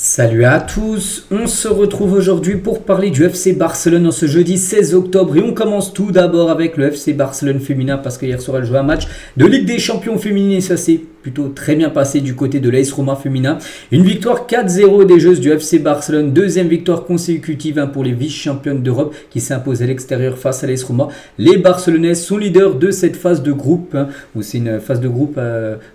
Salut à tous, on se retrouve aujourd'hui pour parler du FC Barcelone en ce jeudi 16 octobre et on commence tout d'abord avec le FC Barcelone féminin parce qu'hier soir elle jouait un match de Ligue des Champions féminine et ça s'est plutôt très bien passé du côté de l'AS Roma féminin. Une victoire 4-0 des joueuses du FC Barcelone, deuxième victoire consécutive pour les vice-championnes d'Europe qui s'imposent à l'extérieur face à l'AS Roma. Les Barcelonaises sont leaders de cette phase de groupe, où c'est une phase de groupe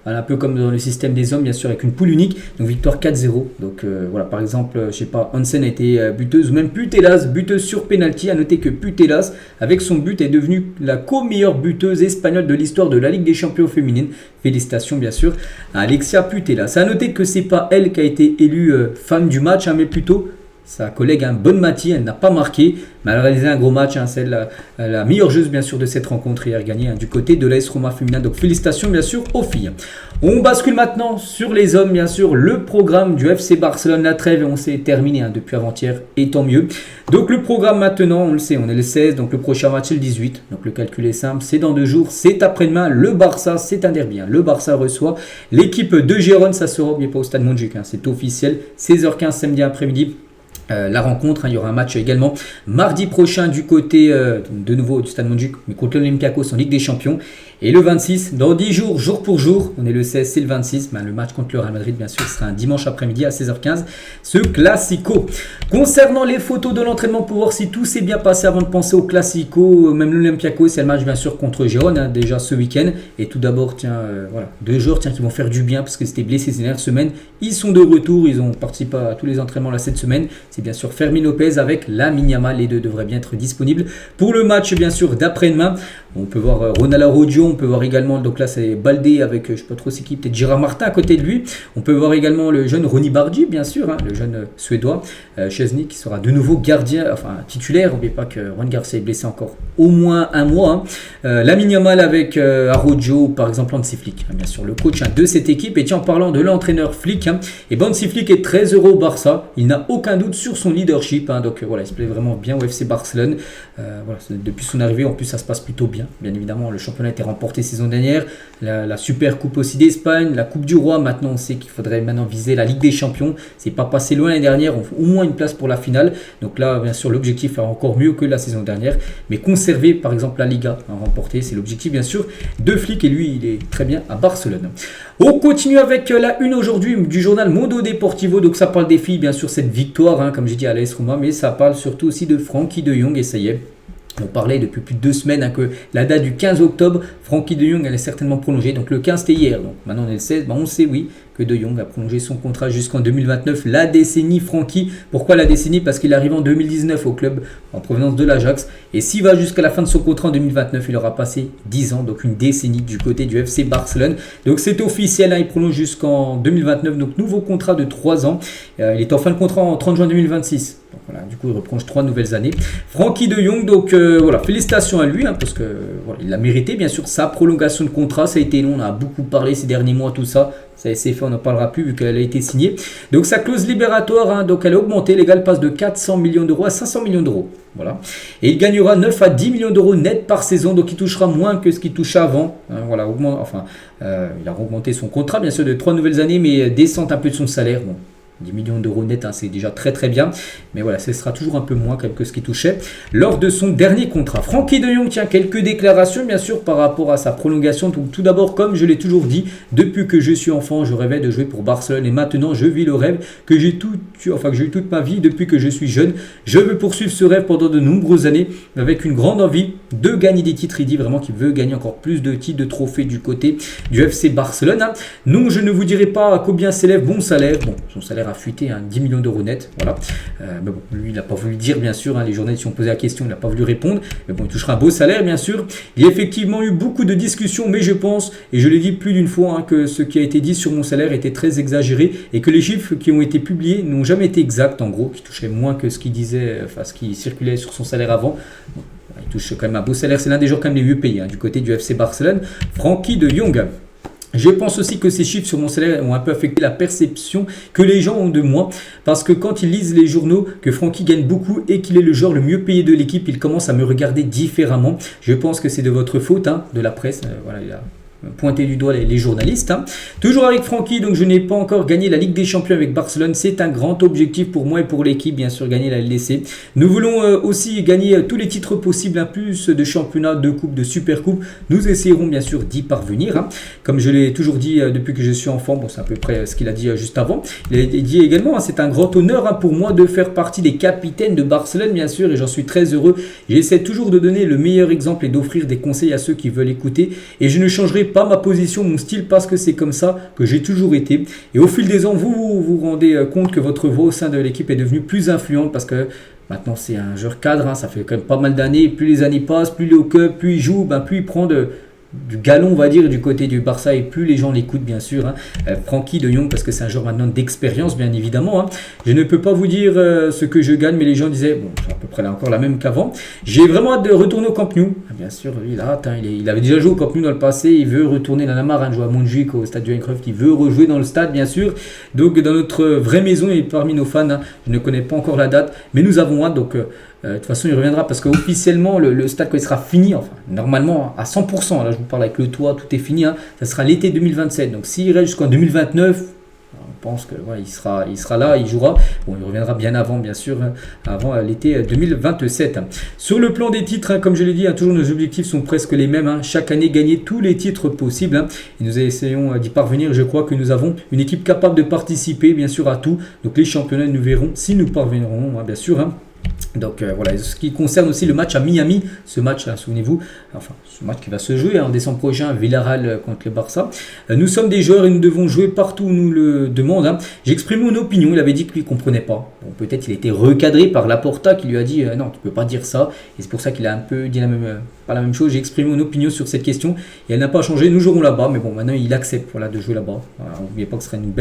un peu comme dans le système des hommes bien sûr avec une poule unique, donc victoire 4-0. Donc voilà, par exemple, je sais pas, Hansen a été buteuse ou même Putellas, buteuse sur penalty. À noter que Putellas, avec son but, est devenue la co-meilleure buteuse espagnole de l'histoire de la Ligue des Champions féminine. Félicitations bien sûr à Alexia Putellas. À noter que c'est pas elle qui a été élue femme du match, mais plutôt sa collègue Bonmati. Elle n'a pas marqué, mais elle a réalisé un gros match. C'est la meilleure joueuse bien sûr de cette rencontre hier gagnée du côté de l'AS Roma féminin. Donc félicitations bien sûr aux filles. On bascule maintenant sur les hommes bien sûr. Le programme du FC Barcelone, la trêve, on s'est terminé depuis avant-hier et tant mieux. Donc le programme maintenant, on le sait, on est le 16, donc le prochain match c'est le 18. Donc le calcul est simple, c'est dans 2 jours, c'est après-demain. Le Barça, c'est un derby. Le Barça reçoit l'équipe de Gérone, ça sera pas au Stade Montjuïc, c'est officiel. 16h15 samedi après-midi. La rencontre, il y aura un match également mardi prochain du côté de nouveau du Stade Montjuïc, mais contre l'Olympiakos en Ligue des Champions. Et le 26, dans 10 jours, jour pour jour, on est le 16, c'est le 26, le match contre le Real Madrid, bien sûr, sera un dimanche après-midi à 16h15, ce Classico. Concernant les photos de l'entraînement, pour voir si tout s'est bien passé avant de penser au Classico, même l'Olympiakos, c'est le match bien sûr contre Gérone, déjà ce week-end. Et tout d'abord, voilà, 2 joueurs qui vont faire du bien parce que c'était blessé ces dernières semaines. Ils sont de retour, ils ont participé à tous les entraînements là cette semaine. C'est bien sûr Fermin Lopez avec Lamine Yamal, les deux devraient bien être disponibles pour le match bien sûr d'après-demain. On peut voir Ronald Araujo, on peut voir également, donc là c'est Baldé avec, je ne sais pas trop c'est qui, peut-être Gérard Martin à côté de lui. On peut voir également le jeune Ronny Bardi, bien sûr, le jeune suédois, Szczesny qui sera de nouveau gardien, enfin titulaire. N'oubliez pas que Juan Garcia est blessé encore au moins un mois. Lamine Yamal avec Araujo, par exemple Hansi Flick, bien sûr le coach de cette équipe. Et tiens, en parlant de l'entraîneur Flick, et Hansi Flick est très heureux au Barça, il n'a aucun doute sur son leadership, donc voilà, il se plaît vraiment bien au FC Barcelone. Voilà, depuis son arrivée, en plus ça se passe plutôt bien. Bien évidemment, le championnat a été remporté saison dernière, la Super Coupe aussi d'Espagne, la Coupe du Roi. Maintenant, on sait qu'il faudrait maintenant viser la Ligue des Champions. C'est pas passé loin l'année dernière, on fait au moins une place pour la finale. Donc là, bien sûr, l'objectif est encore mieux que la saison dernière, mais conserver par exemple la Liga, remporter, c'est l'objectif bien sûr de Flick et lui, il est très bien à Barcelone. On continue avec la une aujourd'hui du journal Mundo Deportivo. Donc ça parle des filles, bien sûr, cette victoire, comme j'ai dit à l'AS Roma, mais ça parle surtout aussi de Frenkie de Jong et ça y est. On parlait depuis plus de 2 semaines que la date du 15 octobre, Frenkie de Jong elle est certainement prolongée. Donc le 15 c'était hier, donc maintenant on est le 16, on sait oui que de Jong a prolongé son contrat jusqu'en 2029, la décennie Frenkie. Pourquoi la décennie? Parce qu'il arrive en 2019 au club en provenance de l'Ajax. Et s'il va jusqu'à la fin de son contrat en 2029, il aura passé 10 ans, donc une décennie du côté du FC Barcelone. Donc c'est officiel, il prolonge jusqu'en 2029, donc nouveau contrat de 3 ans. Il est en fin de contrat en 30 juin 2026. Donc voilà, du coup il reprolonge 3 nouvelles années. Frenkie de Jong, donc voilà, félicitations à lui, parce que voilà, il a mérité bien sûr sa prolongation de contrat. Ça a été long, on a beaucoup parlé ces derniers mois, tout ça. Ça c'est fait, on n'en parlera plus vu qu'elle a été signée. Donc sa clause libératoire, donc elle a augmenté, l'égale passe de 400 millions d'euros à 500 millions d'euros. Voilà. Et il gagnera 9 à 10 millions d'euros net par saison, donc il touchera moins que ce qu'il touchait avant. Voilà, il a augmenté son contrat bien sûr de 3 nouvelles années, mais descente un peu de son salaire. Bon. 10 millions d'euros net, c'est déjà très très bien. Mais voilà, ce sera toujours un peu moins que ce qu'il touchait lors de son dernier contrat. Frenkie de Jong tient quelques déclarations bien sûr par rapport à sa prolongation. Donc, tout d'abord, comme je l'ai toujours dit, depuis que je suis enfant, je rêvais de jouer pour Barcelone. Et maintenant, je vis le rêve que j'ai eu toute ma vie depuis que je suis jeune. Je veux poursuivre ce rêve pendant de nombreuses années avec une grande envie de gagner des titres. Il dit vraiment qu'il veut gagner encore plus de titres, de trophées du côté du FC Barcelone. Non, je ne vous dirai pas à combien s'élève mon salaire. Bon, son salaire a fuité 10 millions d'euros net, voilà. Mais bon, lui il n'a pas voulu dire bien sûr, les journalistes qui ont posé la question, il n'a pas voulu répondre, mais bon, il touchera un beau salaire bien sûr. Il y a effectivement eu beaucoup de discussions, mais je pense, et je l'ai dit plus d'une fois, que ce qui a été dit sur mon salaire était très exagéré et que les chiffres qui ont été publiés n'ont jamais été exacts, en gros, qui touchaient moins que ce qu'il disait, ce qui circulait sur son salaire avant. Bon, il touche quand même un beau salaire, c'est l'un des joueurs quand même les mieux payés du côté du FC Barcelone, Frenkie de Jong. Je pense aussi que ces chiffres sur mon salaire ont un peu affecté la perception que les gens ont de moi. Parce que quand ils lisent les journaux que Frenkie gagne beaucoup et qu'il est le joueur le mieux payé de l'équipe, ils commencent à me regarder différemment. Je pense que c'est de votre faute, de la presse. Voilà, pointer du doigt les journalistes. Toujours avec Francky, donc je n'ai pas encore gagné la Ligue des Champions avec Barcelone. C'est un grand objectif pour moi et pour l'équipe, bien sûr, gagner la LDC. Nous voulons aussi gagner tous les titres possibles, plus de championnats, de coupes, de super coupes. Nous essayerons bien sûr d'y parvenir. Comme je l'ai toujours dit depuis que je suis enfant, bon, c'est à peu près ce qu'il a dit juste avant. Il a dit également, c'est un grand honneur pour moi de faire partie des capitaines de Barcelone, bien sûr, et j'en suis très heureux. J'essaie toujours de donner le meilleur exemple et d'offrir des conseils à ceux qui veulent écouter. Et je ne changerai pas ma position, mon style, parce que c'est comme ça que j'ai toujours été. Et au fil des ans, vous vous rendez compte que votre voix au sein de l'équipe est devenue plus influente parce que maintenant c'est un joueur cadre, ça fait quand même pas mal d'années. Plus les années passent, plus il est au club, plus il joue, plus il prend du galon, on va dire, du côté du Barça, et plus les gens l'écoutent, bien sûr. Francky de Jong, parce que c'est un joueur maintenant d'expérience, bien évidemment. Je ne peux pas vous dire ce que je gagne, mais les gens disaient, bon, c'est à peu près là encore la même qu'avant. J'ai vraiment hâte de retourner au Camp Nou. Bien sûr, lui, là, il avait déjà joué au Camp Nou dans le passé, il veut retourner dans la marre, jouer à Montjuic, au stade Johan Cruyff, il veut rejouer dans le stade, bien sûr. Donc, dans notre vraie maison et parmi nos fans, je ne connais pas encore la date, mais nous avons hâte, donc... de toute façon, il reviendra parce qu'officiellement, le stade, quand il sera fini, enfin, normalement à 100%, là je vous parle avec le toit, tout est fini, ça sera l'été 2027. Donc s'il reste jusqu'en 2029, on pense que il sera là, il jouera. Bon, il reviendra bien avant, bien sûr, avant l'été 2027. Sur le plan des titres, comme je l'ai dit, toujours nos objectifs sont presque les mêmes. Chaque année, gagner tous les titres possibles. Et nous essayons d'y parvenir. Je crois que nous avons une équipe capable de participer, bien sûr, à tout. Donc les championnats, nous verrons si nous parviendrons, bien sûr. Donc voilà, ce qui concerne aussi le match à Miami, ce match, souvenez-vous, enfin ce match qui va se jouer en décembre prochain, Villarreal contre le Barça. Nous sommes des joueurs et nous devons jouer partout où nous le demande. J'exprime mon opinion, il avait dit que lui ne comprenait pas. Bon, peut-être il a été recadré par Laporta qui lui a dit non, tu ne peux pas dire ça. Et c'est pour ça qu'il a un peu dit pas la même chose. J'ai exprimé mon opinion sur cette question et elle n'a pas changé. Nous jouerons là-bas, mais bon, maintenant il accepte de jouer là-bas. N'oubliez pas que ce serait une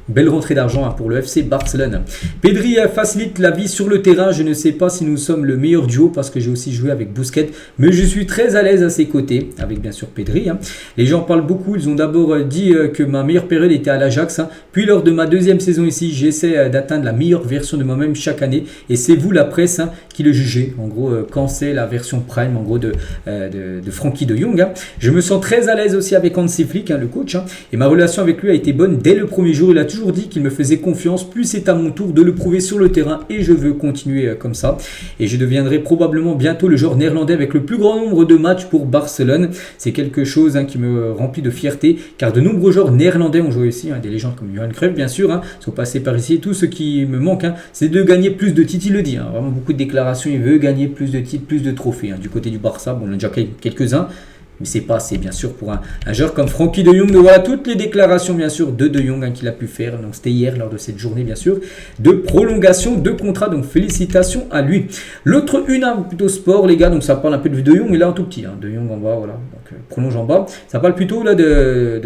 belle rentrée d'argent pour le FC Barcelone. Pedri facilite la vie sur le terrain. Je ne sais pas si nous sommes le meilleur duo parce que j'ai aussi joué avec Busquets, mais je suis très à l'aise à ses côtés, avec bien sûr Pedri. Les gens parlent beaucoup, ils ont d'abord dit que ma meilleure période était à l'Ajax, puis lors de ma deuxième saison ici, j'essaie d'atteindre la meilleure version de moi-même chaque année, et c'est vous la presse qui le jugez, en gros, quand c'est la version prime, en gros, de Francky de Jong. Je me sens très à l'aise aussi avec Hansi Flick, le coach, et ma relation avec lui a été bonne dès le premier jour. Il a toujours dit qu'il me faisait confiance, plus c'est à mon tour de le prouver sur le terrain, et je veux continuer comme ça. Et je deviendrai probablement bientôt le joueur néerlandais avec le plus grand nombre de matchs pour Barcelone. C'est quelque chose qui me remplit de fierté, car de nombreux joueurs néerlandais ont joué ici, des légendes comme Johan Cruyff bien sûr, sont passés par ici. Tout ce qui me manque, c'est de gagner plus de titres, il le dit, vraiment beaucoup de déclarations, il veut gagner plus de titres, plus de trophées. Du côté du Barça, bon, on a déjà quelques-uns, mais c'est pas assez bien sûr pour un joueur comme Francky de Jong. Donc voilà toutes les déclarations bien sûr de Jong qu'il a pu faire. Donc c'était hier lors de cette journée bien sûr de prolongation de contrat. Donc félicitations à lui. L'autre plutôt sport les gars. Donc ça parle un peu de Jong et là un tout petit. De Jong en bas voilà. Donc prolonge en bas. Ça parle plutôt là de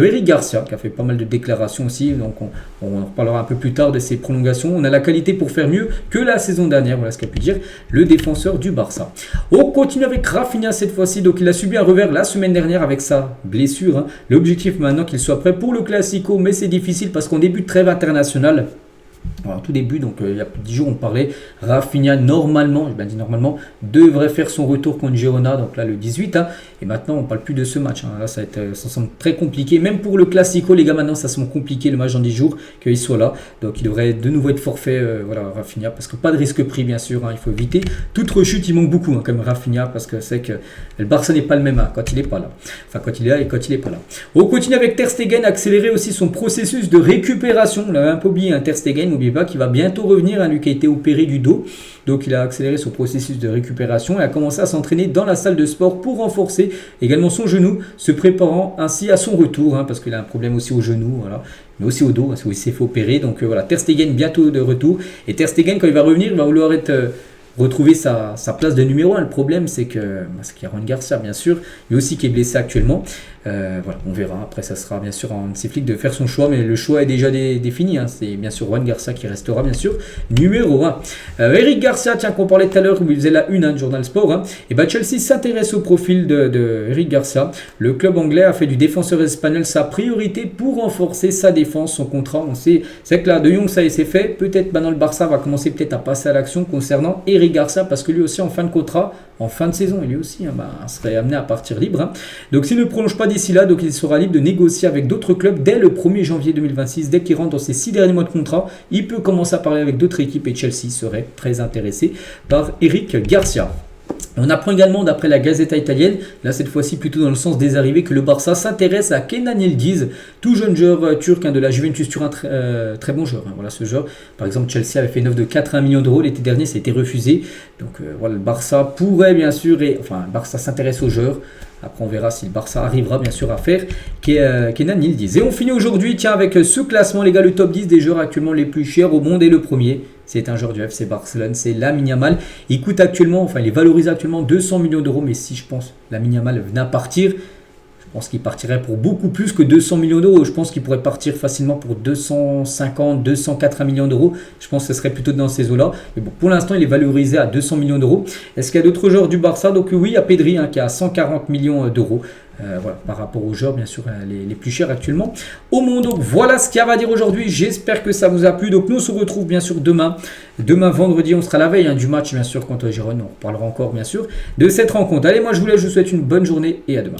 Eric Garcia qui a fait pas mal de déclarations aussi. Donc on en reparlera un peu plus tard de ses prolongations. On a la qualité pour faire mieux que la saison dernière. Voilà ce qu'a pu dire le défenseur du Barça. On continue avec Rafinha cette fois-ci. Donc il a subi un la semaine dernière avec sa blessure. L'objectif maintenant qu'il soit prêt pour le Classico, mais c'est difficile parce qu'on débute trêve internationale. Alors, tout début, donc il y a plus de 10 jours, on parlait. Rafinha, normalement, j'ai bien dit normalement, devrait faire son retour contre Girona, donc là le 18. Et maintenant, on ne parle plus de ce match. Là, ça semble très compliqué. Même pour le Classico, les gars, maintenant, ça semble compliqué le match dans 10 jours qu'il soit là. Donc, il devrait de nouveau être forfait, Rafinha, parce que pas de risque pris, bien sûr. Il faut éviter toute rechute. Il manque beaucoup, comme Rafinha, parce que c'est que le Barça n'est pas le même quand il n'est pas là. Enfin, quand il est là et quand il n'est pas là. On continue avec Ter Stegen, accélérer aussi son processus de récupération. On l'avait un peu oublié, Ter Stegen, n'oubliez pas qu'il va bientôt revenir, lui qui a été opéré du dos. Donc il a accéléré son processus de récupération et a commencé à s'entraîner dans la salle de sport pour renforcer également son genou, se préparant ainsi à son retour, parce qu'il a un problème aussi au genou, mais aussi au dos, parce qu'il s'est fait opérer. Donc voilà, Ter Stegen bientôt de retour. Et Ter Stegen, quand il va revenir, il va vouloir retrouver sa place de numéro 1. Le problème, c'est qu'il y a Juan Garcia, bien sûr, lui aussi qui est blessé actuellement. Voilà, on verra. Après, ça sera bien sûr en ses flics de faire son choix, mais le choix est déjà défini. C'est bien sûr Juan Garcia qui restera bien sûr numéro 1. Eric Garcia, qu'on parlait tout à l'heure, où il faisait la une du Journal Sport. Et Chelsea s'intéresse au profil de Eric Garcia. Le club anglais a fait du défenseur espagnol sa priorité pour renforcer sa défense, son contrat. On sait, c'est que là, De Jong, ça y est, c'est fait. Peut-être maintenant le Barça va commencer peut-être à passer à l'action concernant Eric Eric Garcia parce que lui aussi en fin de contrat, en fin de saison, et lui aussi serait amené à partir libre. Hein. Donc s'il ne prolonge pas d'ici là, donc il sera libre de négocier avec d'autres clubs dès le 1er janvier 2026. Dès qu'il rentre dans ses 6 derniers mois de contrat, il peut commencer à parler avec d'autres équipes et Chelsea serait très intéressé par Eric Garcia. On apprend également d'après la Gazzetta italienne, là cette fois-ci plutôt dans le sens des arrivées, que le Barça s'intéresse à Kenan Yildiz, tout jeune joueur turc de la Juventus Turin, très bon joueur. Hein, voilà ce joueur. Par exemple, Chelsea avait fait une offre de 80 millions d'euros l'été dernier, ça a été refusé. Donc voilà, le Barça pourrait bien sûr, le Barça s'intéresse aux joueurs. Après, on verra si le Barça arrivera bien sûr à faire Kenan Yildiz. Et on finit aujourd'hui avec ce classement, les gars, le top 10 des joueurs actuellement les plus chers au monde. Et le premier, c'est un joueur du FC Barcelone, c'est Lamine Yamal. Il coûte actuellement, il est valorisé actuellement 200 millions d'euros. Mais si je pense Lamine Yamal venait à partir, je pense qu'il partirait pour beaucoup plus que 200 millions d'euros. Je pense qu'il pourrait partir facilement pour 250, 280 millions d'euros. Je pense que ce serait plutôt dans ces eaux-là. Mais bon, pour l'instant, il est valorisé à 200 millions d'euros. Est-ce qu'il y a d'autres joueurs du Barça? Donc oui, il y a Pedri qui a 140 millions d'euros. Voilà, par rapport aux joueurs bien sûr les plus chers actuellement au monde. Donc voilà ce qu'il y a à dire aujourd'hui, j'espère que ça vous a plu. Donc nous on se retrouve bien sûr demain vendredi, on sera la veille du match bien sûr contre Girona, on reparlera encore bien sûr de cette rencontre. Allez, moi je vous laisse, je vous souhaite une bonne journée et à demain.